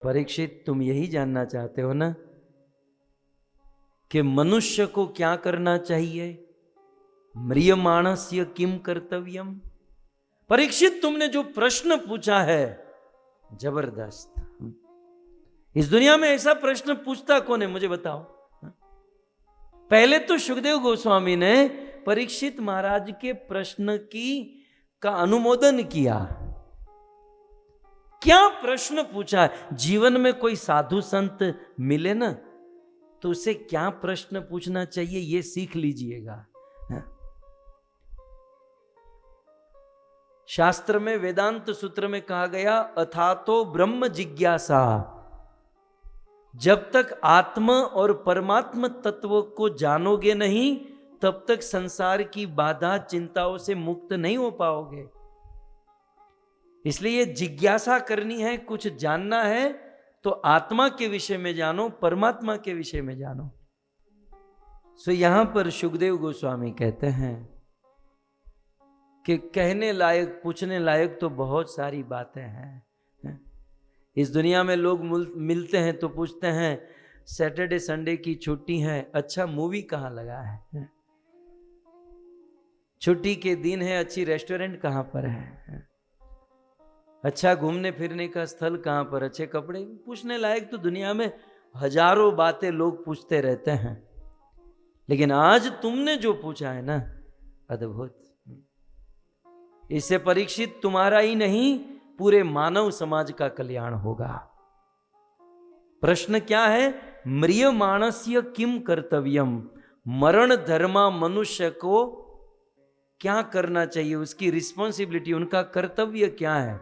परीक्षित, तुम यही जानना चाहते हो ना कि मनुष्य को क्या करना चाहिए? म्रियमाणस्य किम कर्तव्यम। परीक्षित, तुमने जो प्रश्न पूछा है जबरदस्त। इस दुनिया में ऐसा प्रश्न पूछता कौन है, मुझे बताओ। पहले तो सुखदेव गोस्वामी ने परीक्षित महाराज के प्रश्न का अनुमोदन किया। क्या प्रश्न पूछा है? जीवन में कोई साधु संत मिले ना तो उसे क्या प्रश्न पूछना चाहिए ये सीख लीजिएगा। शास्त्र में वेदांत सूत्र में कहा गया, अथातो ब्रह्म जिज्ञासा। जब तक आत्मा और परमात्म तत्व को जानोगे नहीं तब तक संसार की बाधा चिंताओं से मुक्त नहीं हो पाओगे। इसलिए जिज्ञासा करनी है, कुछ जानना है तो आत्मा के विषय में जानो, परमात्मा के विषय में जानो। सो यहां पर सुखदेव गोस्वामी कहते हैं कि कहने लायक, पूछने लायक तो बहुत सारी बातें हैं। इस दुनिया में लोग मिलते हैं तो पूछते हैं, सैटरडे संडे की छुट्टी है, अच्छा मूवी कहाँ लगा है? छुट्टी के दिन है, अच्छी रेस्टोरेंट कहाँ पर है? अच्छा घूमने फिरने का स्थल कहाँ पर, अच्छे कपड़े? पूछने लायक तो दुनिया में हजारों बातें लोग पूछते रहते हैं, लेकिन आज तुमने जो पूछा है ना, अद्भुत। इससे परीक्षित तुम्हारा ही नहीं पूरे मानव समाज का कल्याण होगा। प्रश्न क्या है? म्रियमाणस्य किम कर्तव्यम। मरण धर्मा मनुष्य को क्या करना चाहिए, उसकी रिस्पॉन्सिबिलिटी, उनका कर्तव्य क्या है?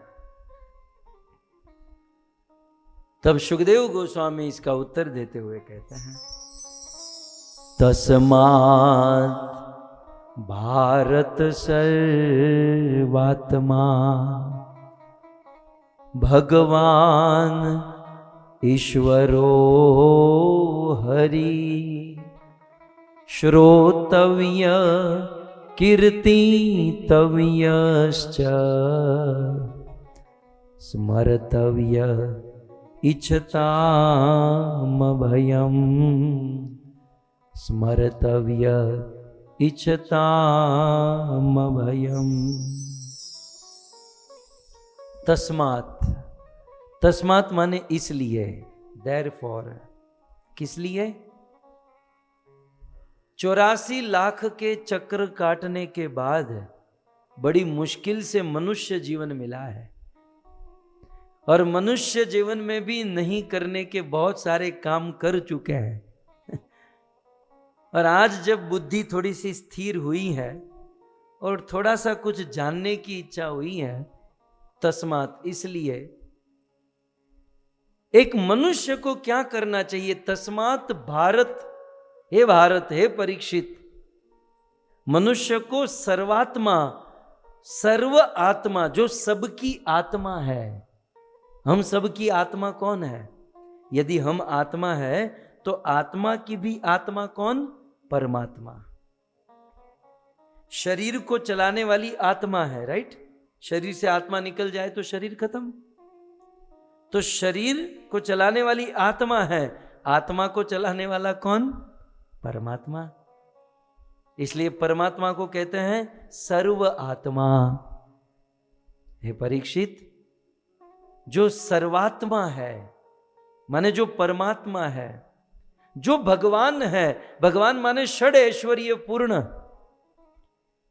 तब सुखदेव गोस्वामी इसका उत्तर देते हुए कहते हैं, तस्मात् भारत सर्वात्मा भगवान ईश्वरो हरि श्रोतव्य कीर्तितव्यश्च स्मर्तव्य इच्छतामभयम् स्मर्तव्य इच्छतामभयम्। तस्मात्, तस्मात् माने इसलिए, देयरफॉर, किस लिए? 84 लाख के चक्र काटने के बाद बड़ी मुश्किल से मनुष्य जीवन मिला है, और मनुष्य जीवन में भी नहीं करने के बहुत सारे काम कर चुके हैं। और आज जब बुद्धि थोड़ी सी स्थिर हुई है और थोड़ा सा कुछ जानने की इच्छा हुई है, तस्मात्, इसलिए एक मनुष्य को क्या करना चाहिए? तस्मात् भारत, हे भारत, हे परीक्षित, मनुष्य को सर्वात्मा, सर्व आत्मा, जो सबकी आत्मा है। हम सबकी आत्मा कौन है? यदि हम आत्मा है तो आत्मा की भी आत्मा कौन? परमात्मा। शरीर को चलाने वाली आत्मा है, राइट? शरीर से आत्मा निकल जाए तो शरीर खत्म। तो शरीर को चलाने वाली आत्मा है, आत्मा को चलाने वाला कौन? परमात्मा। इसलिए परमात्मा को कहते हैं सर्व आत्मा। हे परीक्षित, जो सर्वात्मा है माने जो परमात्मा है, जो भगवान है, भगवान माने षड ऐश्वर्य पूर्ण,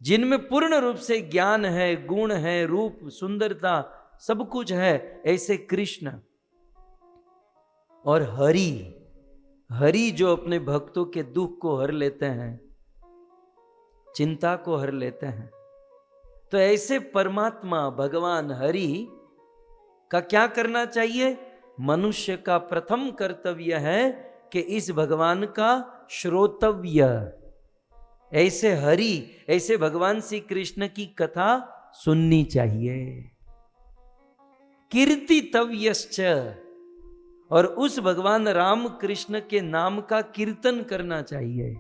जिनमें पूर्ण रूप से ज्ञान है, गुण है, रूप, सुंदरता, सब कुछ है, ऐसे कृष्ण। और हरि, हरि जो अपने भक्तों के दुख को हर लेते हैं, चिंता को हर लेते हैं, तो ऐसे परमात्मा भगवान हरि का क्या करना चाहिए? मनुष्य का प्रथम कर्तव्य है कि इस भगवान का श्रोतव्य, ऐसे हरि, ऐसे भगवान श्री कृष्ण की कथा सुननी चाहिए। कीर्तितव्यश्च, और उस भगवान राम कृष्ण के नाम का कीर्तन करना चाहिए।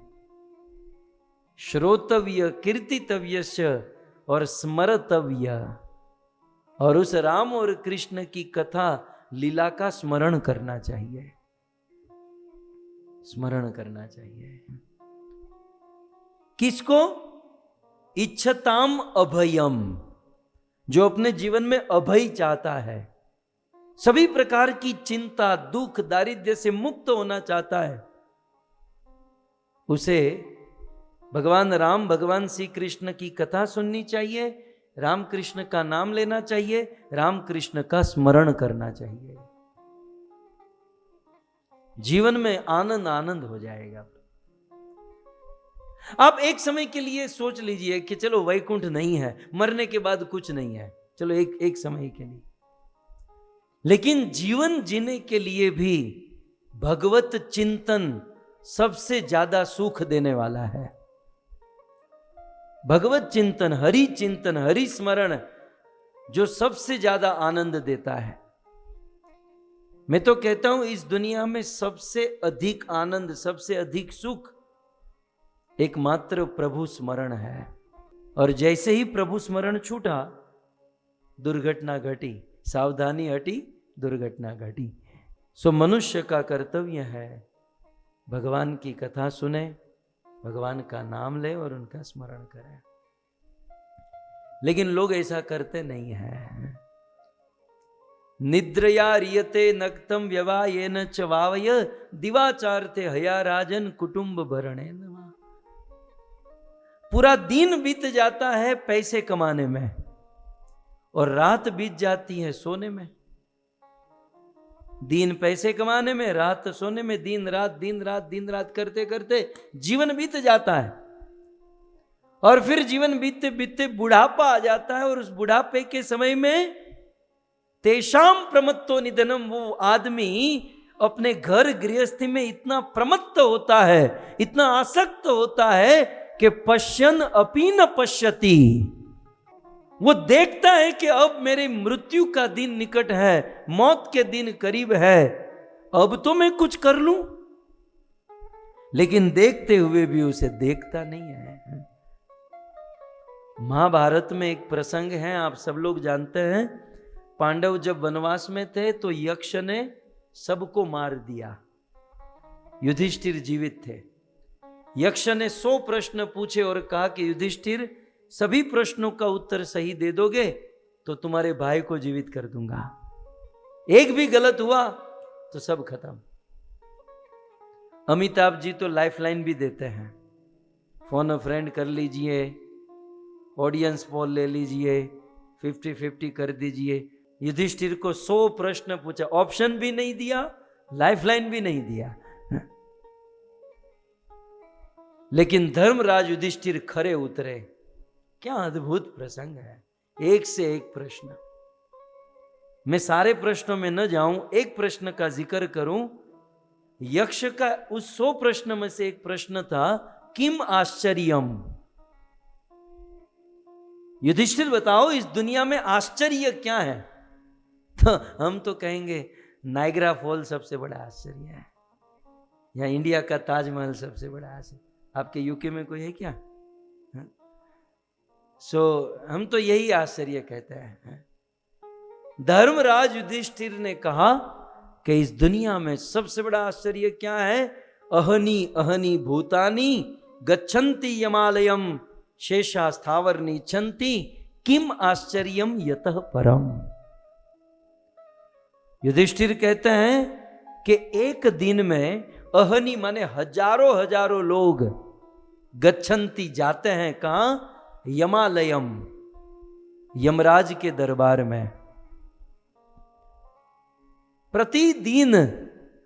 श्रोतव्य, कीर्तितव्यश्च और स्मरतव्य, और उस राम और कृष्ण की कथा लीला का स्मरण करना चाहिए, स्मरण करना चाहिए। किसको? इच्छताम अभयम, जो अपने जीवन में अभय चाहता है, सभी प्रकार की चिंता, दुख, दारिद्र्य से मुक्त होना चाहता है, उसे भगवान राम, भगवान श्री कृष्ण की कथा सुननी चाहिए, राम कृष्ण का नाम लेना चाहिए, राम कृष्ण का स्मरण करना चाहिए। जीवन में आनंद आनंद हो जाएगा। आप एक समय के लिए सोच लीजिए कि चलो वैकुंठ नहीं है, मरने के बाद कुछ नहीं है, चलो एक समय के लिए, लेकिन जीवन जीने के लिए भी भगवत चिंतन सबसे ज्यादा सुख देने वाला है। भगवत चिंतन, हरि चिंतन, हरि स्मरण जो सबसे ज्यादा आनंद देता है। मैं तो कहता हूं इस दुनिया में सबसे अधिक आनंद, सबसे अधिक सुख एकमात्र प्रभु स्मरण है। और जैसे ही प्रभु स्मरण छूटा, दुर्घटना घटी, सावधानी हटी, दुर्घटना घटी। सो मनुष्य का कर्तव्य है भगवान की कथा सुने, भगवान का नाम ले और उनका स्मरण करें। लेकिन लोग ऐसा करते नहीं हैं। निद्रया रियते नक्तम व्यवायेन च वावय दिवाचारते हया राजन कुटुंब भरणे नवा। पूरा दिन बीत जाता है पैसे कमाने में और रात बीत जाती है सोने में। दिन पैसे कमाने में, रात सोने में, दिन रात करते करते जीवन बीत जाता है। और फिर जीवन बीतते बीतते बुढ़ापा आ जाता है, और उस बुढ़ापे के समय में तेषाम प्रमत्तो निधनम, वो आदमी अपने घर गृहस्थी में इतना प्रमत्त होता है, इतना आसक्त होता है कि पश्यन अपि न पश्यति, वो देखता है कि अब मेरे मृत्यु का दिन निकट है, मौत के दिन करीब है, अब तो मैं कुछ कर लूं, लेकिन देखते हुए भी उसे देखता नहीं है। महाभारत में एक प्रसंग है, आप सब लोग जानते हैं। पांडव जब वनवास में थे तो यक्ष ने सबको मार दिया, युधिष्ठिर जीवित थे। यक्ष ने 100 प्रश्न पूछे और कहा कि युधिष्ठिर, सभी प्रश्नों का उत्तर सही दे दोगे तो तुम्हारे भाई को जीवित कर दूंगा, एक भी गलत हुआ तो सब खत्म। अमिताभ जी तो लाइफलाइन भी देते हैं, फोन अ फ्रेंड कर लीजिए, ऑडियंस पोल ले लीजिए, 50-50 कर दीजिए। युधिष्ठिर को 100 प्रश्न पूछा, ऑप्शन भी नहीं दिया, लाइफलाइन भी नहीं दिया, लेकिन धर्मराज युधिष्ठिर खरे उतरे। क्या अद्भुत प्रसंग है, एक से एक प्रश्न। मैं सारे प्रश्नों में न जाऊं, एक प्रश्न का जिक्र करूं। यक्ष का उस 100 प्रश्न में से एक प्रश्न था, किम आश्चर्यम, युधिष्ठिर बताओ इस दुनिया में आश्चर्य क्या है? तो हम तो कहेंगे नायग्रा फॉल सबसे बड़ा आश्चर्य है, या इंडिया का ताजमहल सबसे बड़ा आश्चर्य। आपके यूके में कोई है क्या? हम तो यही आश्चर्य कहते हैं। धर्मराज युधिष्ठिर ने कहा कि इस दुनिया में सबसे बड़ा आश्चर्य क्या है? अहनी अहनी भूतानी गच्छन्ति यमालयम शेषा स्थावर नीचन्ति किम आश्चर्यम यतः परम। युधिष्ठिर कहते हैं कि एक दिन में अहनी माने हजारों लोग गच्छन्ति जाते हैं, कहां? यमालयम, यमराज के दरबार में। प्रतिदिन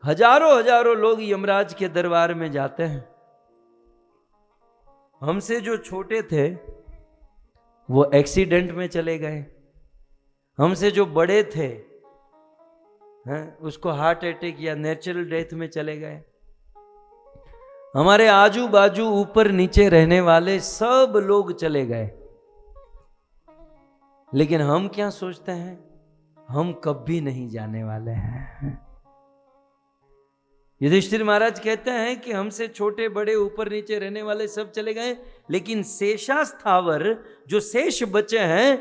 हजारों लोग यमराज के दरबार में जाते हैं। हमसे जो छोटे थे वो एक्सीडेंट में चले गए, हमसे जो बड़े थे उसको हार्ट अटैक या नेचुरल डेथ में चले गए। हमारे आजू बाजू ऊपर नीचे रहने वाले सब लोग चले गए, लेकिन हम क्या सोचते हैं? हम कभी नहीं जाने वाले हैं। युधिष्ठिर महाराज कहते हैं कि हमसे छोटे बड़े ऊपर नीचे रहने वाले सब चले गए, लेकिन शेषास्थावर जो शेष बचे हैं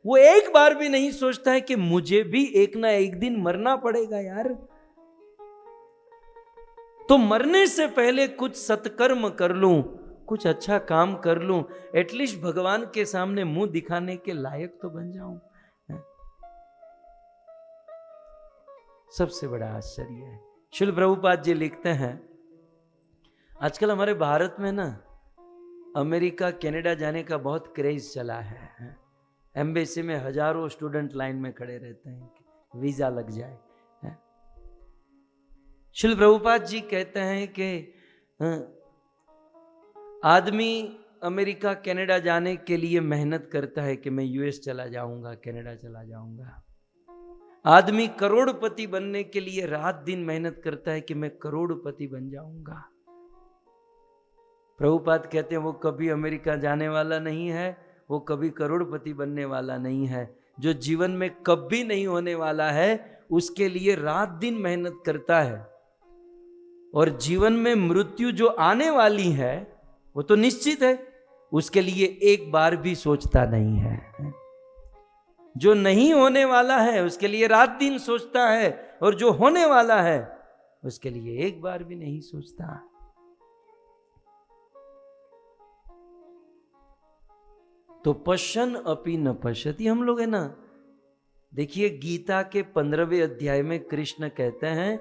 वो एक बार भी नहीं सोचता है कि मुझे भी एक ना एक दिन मरना पड़ेगा यार, तो मरने से पहले कुछ सत्कर्म कर लूं, कुछ अच्छा काम कर लूं, एटलीस्ट भगवान के सामने मुंह दिखाने के लायक तो बन जाऊं। सबसे बड़ा आश्चर्य है। श्रील प्रभुपाद जी लिखते हैं, आजकल हमारे भारत में ना अमेरिका कनाडा जाने का बहुत क्रेज चला है। एम्बेसी में हजारों स्टूडेंट लाइन में खड़े रहते हैं कि वीजा लग जाए। श्रील प्रभुपाद जी कहते हैं कि आदमी अमेरिका कनाडा जाने के लिए मेहनत करता है कि मैं यूएस चला जाऊंगा, कनाडा चला जाऊंगा। आदमी करोड़पति बनने के लिए रात दिन मेहनत करता है कि मैं करोड़पति बन जाऊंगा। प्रभुपाद कहते हैं वो कभी अमेरिका जाने वाला नहीं है, वो कभी करोड़पति बनने वाला नहीं है। जो जीवन में कभी नहीं होने वाला है उसके लिए रात दिन मेहनत करता है, और जीवन में मृत्यु जो आने वाली है वो तो निश्चित है, उसके लिए एक बार भी सोचता नहीं है। जो नहीं होने वाला है उसके लिए रात दिन सोचता है, और जो होने वाला है उसके लिए एक बार भी नहीं सोचता। तो पश्यन् अपि न पश्यति। हम लोग है ना, देखिए गीता के 15वें अध्याय में कृष्ण कहते हैं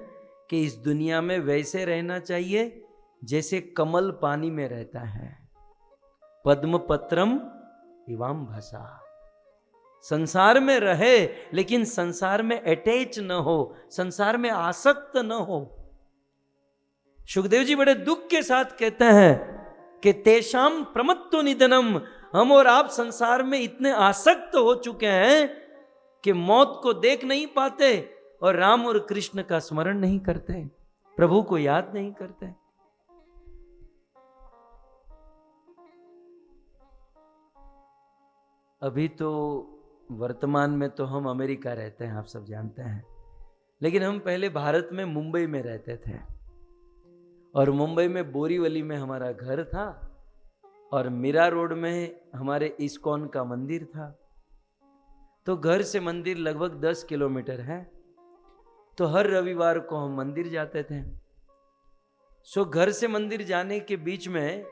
कि इस दुनिया में वैसे रहना चाहिए जैसे कमल पानी में रहता है, पद्म पत्रम इवाम भसा। संसार में रहे लेकिन संसार में अटैच न हो, संसार में आसक्त न हो। सुखदेव जी बड़े दुख के साथ कहते हैं कि तेषाम प्रमत्तो निधनम, हम और आप संसार में इतने आसक्त हो चुके हैं कि मौत को देख नहीं पाते और राम और कृष्ण का स्मरण नहीं करते, प्रभु को याद नहीं करते। अभी तो वर्तमान में तो हम अमेरिका रहते हैं, आप सब जानते हैं, लेकिन हम पहले भारत में मुंबई में रहते थे, और मुंबई में बोरीवली में हमारा घर था, और मीरा रोड में हमारे इस्कॉन का मंदिर था। तो घर से मंदिर लगभग 10 किलोमीटर है, तो हर रविवार को हम मंदिर जाते थे। सो घर से मंदिर जाने के बीच में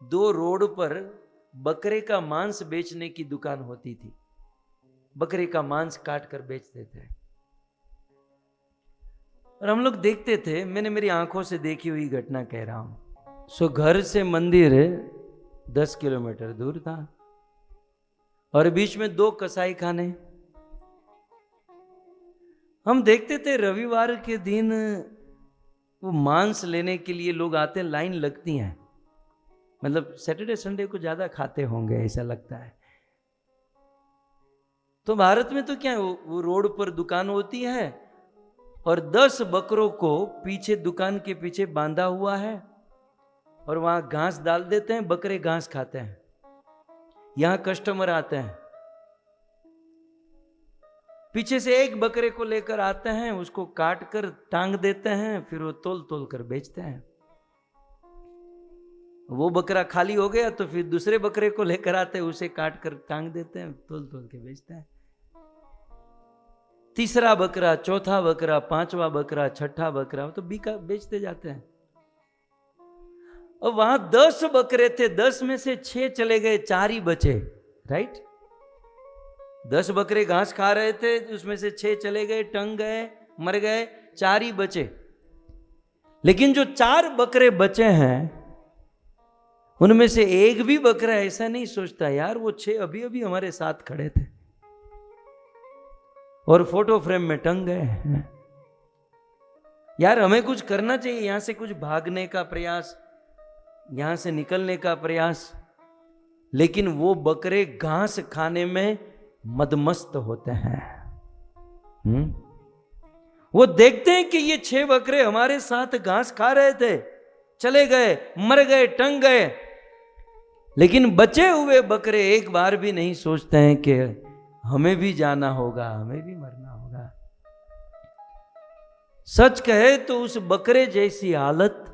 2 रोड पर बकरे का मांस बेचने की दुकान होती थी, बकरे का मांस काट कर बेचते थे, और हम लोग देखते थे। मैंने मेरी आंखों से देखी हुई घटना कह रहा हूं। सो घर से मंदिर 10 किलोमीटर दूर था, और बीच में 2 कसाई खाने। हम देखते थे रविवार के दिन वो मांस लेने के लिए लोग आते हैं, लाइन लगती हैं, मतलब सैटरडे संडे को ज्यादा खाते होंगे ऐसा लगता है। तो भारत में तो क्या है, वो रोड पर दुकान होती है और 10 बकरों को पीछे दुकान के पीछे बांधा हुआ है, और वहां घास डाल देते हैं, बकरे घास खाते हैं। यहां कस्टमर आते हैं, पीछे से एक बकरे को लेकर आते हैं, उसको काट कर टांग देते हैं, फिर वो तोल तोल कर बेचते हैं। वो बकरा खाली हो गया तो फिर दूसरे बकरे को लेकर आते हैं, उसे काट कर टांग देते हैं, तोल तोल के बेचते हैं। तीसरा बकरा, चौथा बकरा, 5वां बकरा, 6ठा बकरा, तो बेचते जाते हैं। और वहां 10 बकरे थे, 10 में से 6 चले गए, 4 ही बचे, राइट। 10 बकरे घास खा रहे थे, उसमें से 6 चले गए, टंग गए, मर गए, 4 ही बचे। लेकिन जो 4 बकरे बचे हैं उनमें से एक भी बकरा ऐसा नहीं सोचता यार वो 6 अभी अभी हमारे साथ खड़े थे और फोटो फ्रेम में टंग गए। यार हमें कुछ करना चाहिए, यहां से कुछ भागने का प्रयास, यहां से निकलने का प्रयास, लेकिन वो बकरे घास खाने में मदमस्त होते हैं। वो देखते हैं कि ये 6 बकरे हमारे साथ घास खा रहे थे, चले गए, मर गए, टंग गए, लेकिन बचे हुए बकरे एक बार भी नहीं सोचते हैं कि हमें भी जाना होगा, हमें भी मरना होगा। सच कहे तो उस बकरे जैसी हालत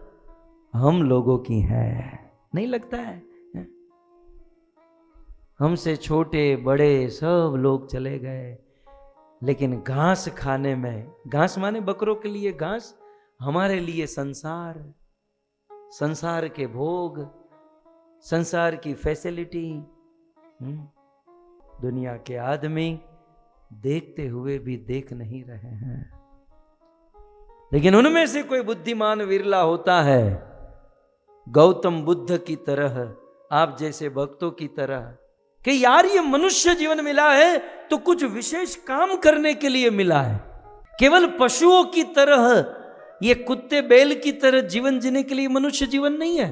हम लोगों की है, नहीं लगता है? हमसे छोटे बड़े सब लोग चले गए, लेकिन घास खाने में, घास माने बकरों के लिए घास, हमारे लिए संसार, संसार के भोग, संसार की फैसिलिटी। दुनिया के आदमी देखते हुए भी देख नहीं रहे हैं, लेकिन उनमें से कोई बुद्धिमान विरला होता है, गौतम बुद्ध की तरह, आप जैसे भक्तों की तरह, कि यार ये मनुष्य जीवन मिला है तो कुछ विशेष काम करने के लिए मिला है। केवल पशुओं की तरह, ये कुत्ते बैल की तरह जीवन जीने के लिए मनुष्य जीवन नहीं है।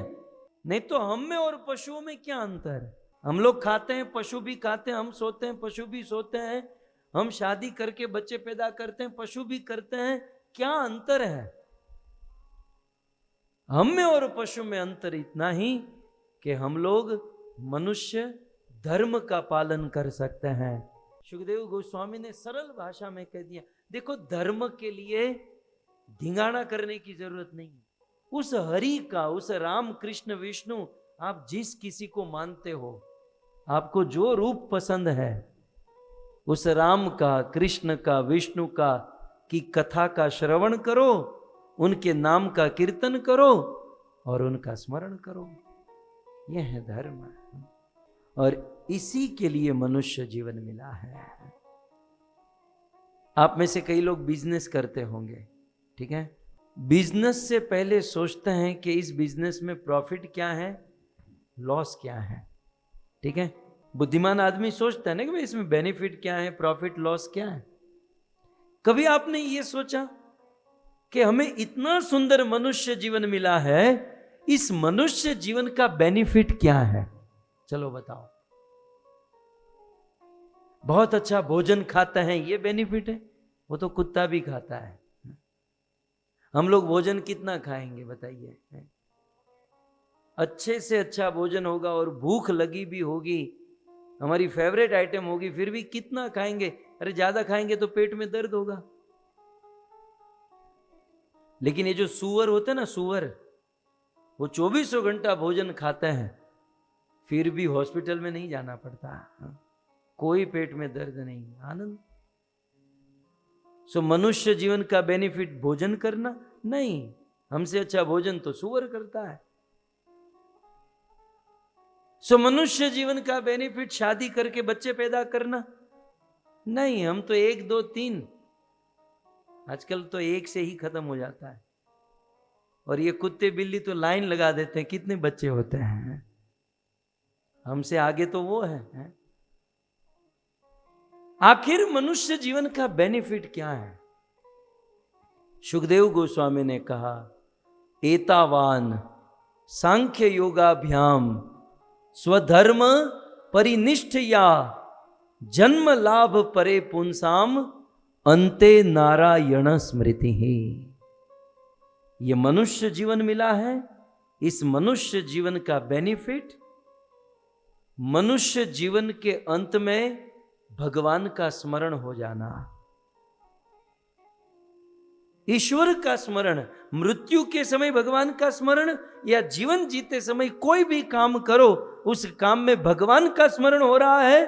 नहीं तो हम में और पशुओं में क्या अंतर है? हम लोग खाते हैं, पशु भी खाते हैं, हम सोते हैं, पशु भी सोते हैं, हम शादी करके बच्चे पैदा करते हैं, पशु भी करते हैं, क्या अंतर है? हम में और पशु में अंतर इतना ही कि हम लोग मनुष्य धर्म का पालन कर सकते हैं। सुखदेव गोस्वामी ने सरल भाषा में कह दिया, देखो धर्म के लिए धिंगाणा करने की जरूरत नहीं। उस हरि का, उस राम कृष्ण विष्णु, आप जिस किसी को मानते हो, आपको जो रूप पसंद है, उस राम का, कृष्ण का, विष्णु का की कथा का श्रवण करो, उनके नाम का कीर्तन करो और उनका स्मरण करो। यह है धर्म, और इसी के लिए मनुष्य जीवन मिला है। आप में से कई लोग बिजनेस करते होंगे, ठीक है? बिजनेस से पहले सोचते हैं कि इस बिजनेस में प्रॉफिट क्या है, लॉस क्या है, ठीक है? बुद्धिमान आदमी सोचता है ना कि भाई इसमें बेनिफिट क्या है, प्रॉफिट लॉस क्या है। कभी आपने ये सोचा कि हमें इतना सुंदर मनुष्य जीवन मिला है, इस मनुष्य जीवन का बेनिफिट क्या है? चलो बताओ। बहुत अच्छा भोजन खाते हैं, ये बेनिफिट है? वो तो कुत्ता भी खाता है। हम लोग भोजन कितना खाएंगे बताइए? अच्छे से अच्छा भोजन होगा और भूख लगी भी होगी, हमारी फेवरेट आइटम होगी, फिर भी कितना खाएंगे? अरे ज्यादा खाएंगे तो पेट में दर्द होगा। लेकिन ये जो सूअर होते हैं ना, सूअर, वो 24 घंटा भोजन खाते हैं, फिर भी हॉस्पिटल में नहीं जाना पड़ता, कोई पेट में दर्द नहीं, आनंद। सो मनुष्य जीवन का बेनिफिट भोजन करना नहीं, हमसे अच्छा भोजन तो सूअर करता है। सो मनुष्य जीवन का बेनिफिट शादी करके बच्चे पैदा करना नहीं, हम तो 1 2 3, आजकल तो 1 से ही खत्म हो जाता है। और ये कुत्ते बिल्ली तो लाइन लगा देते हैं, कितने बच्चे होते हैं, हमसे आगे तो वो है। आखिर मनुष्य जीवन का बेनिफिट क्या है? सुखदेव गोस्वामी ने कहा, एतावान सांख्य योगाभ्याम स्वधर्म परिनिष्ठया जन्म लाभ परे पुंसाम अंते नारायण स्मृति ही। ये मनुष्य जीवन मिला है, इस मनुष्य जीवन का बेनिफिट मनुष्य जीवन के अंत में भगवान का स्मरण हो जाना, ईश्वर का स्मरण। मृत्यु के समय भगवान का स्मरण, या जीवन जीते समय कोई भी काम करो, उस काम में भगवान का स्मरण हो रहा है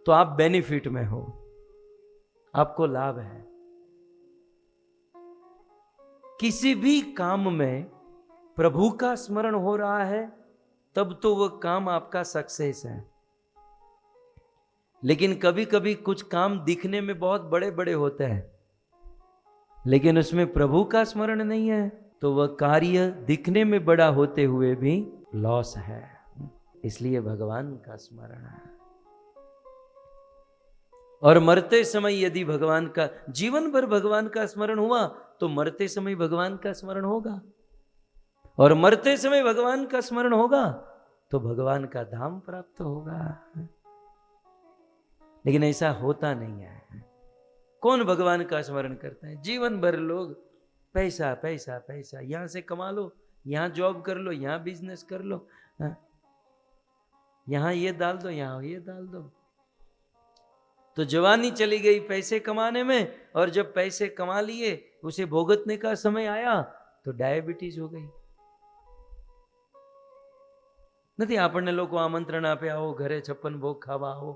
तो आप बेनिफिट में हो, आपको लाभ है। किसी भी काम में प्रभु का स्मरण हो रहा है तब तो वह काम आपका सक्सेस है। लेकिन कभी कभी कुछ काम दिखने में बहुत बड़े बड़े होते हैं, लेकिन उसमें प्रभु का स्मरण नहीं है, तो वह कार्य दिखने में बड़ा होते हुए भी लॉस है। इसलिए भगवान का स्मरण है। और मरते समय यदि भगवान का, जीवन भर भगवान का स्मरण हुआ तो मरते समय भगवान का स्मरण होगा, और मरते समय भगवान का स्मरण होगा तो भगवान का धाम प्राप्त होगा। लेकिन ऐसा होता नहीं है। कौन भगवान का स्मरण करता है? जीवन भर लोग पैसा पैसा पैसा, यहां से कमा लो, यहां जॉब कर लो, यहां बिजनेस कर लो, यहां ये डाल दो, यहां ये डाल दो। तो जवानी चली गई पैसे कमाने में, और जब पैसे कमा लिए उसे भोगतने का समय आया तो डायबिटीज हो गई। નથી આપણને લોકો આમંત્રણ આપે, આવો ઘરે 56 ભોગ ખાવા આવો.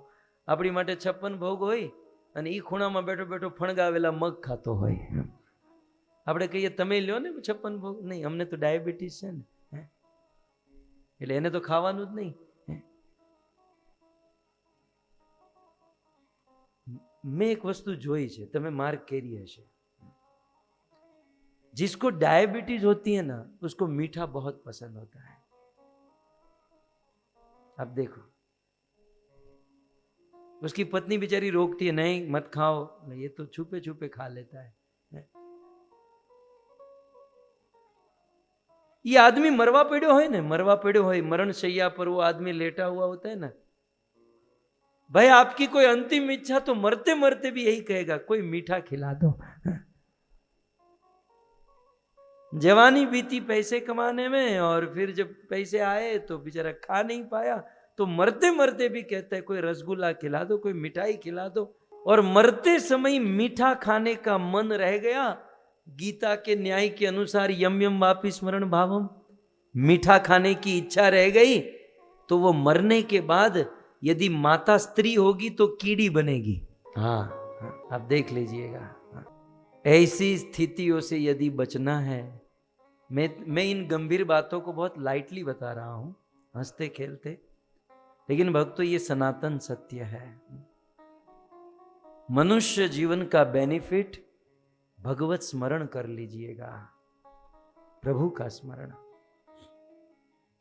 આપણી માટે 56 ભોગ હોય અને એ ખૂણામાં બેઠો બેઠો ફણગાવેલા મગ ખાતો હોય. આપણે કહીએ તમે લ્યો ને 56 ભોગ. નહીં, અમને તો ડાયાબિટીસ છે ને, એટલે એને તો ખાવાનું જ નહીં. મેં એક વસ્તુ જોઈ છે, તમે માર્ક કરી હશે, जिसको डायबिटीज होती है ना उसको मीठा बहुत पसंद होता है. आप देखो, उसकी पत्नी बेचारी रोकती है, नहीं मत खाओ, ये तो छुपे छुपे खा लेता है. ये आदमी मरवा पड़ो है ना, मरवा पड़ो है, मरण शैया पर वो आदमी लेटा हुआ होता है ना, भाई आपकी कोई अंतिम इच्छा तो मरते मरते भी यही कहेगा, कोई मीठा खिला दो. जवानी बीती पैसे कमाने में, और फिर जब पैसे आए तो बेचारा खा नहीं पाया, तो मरते मरते भी कहता है कोई रसगुल्ला खिला दो, कोई मिठाई खिला दो. और मरते समय मीठा खाने का मन रह गया. गीता के न्याय के अनुसार यम यम वापि स्मरण भावम, मीठा खाने की इच्छा रह गई तो वो मरने के बाद यदि माता स्त्री होगी तो कीड़ी बनेगी. हाँ, आप देख लीजिएगा. ऐसी स्थितियों से यदि बचना है, मैं इन गंभीर बातों को बहुत लाइटली बता रहा हूं, हंसते खेलते, लेकिन भक्तों ये सनातन सत्य है. मनुष्य जीवन का बेनिफिट भगवत स्मरण कर लीजिएगा, प्रभु का स्मरण.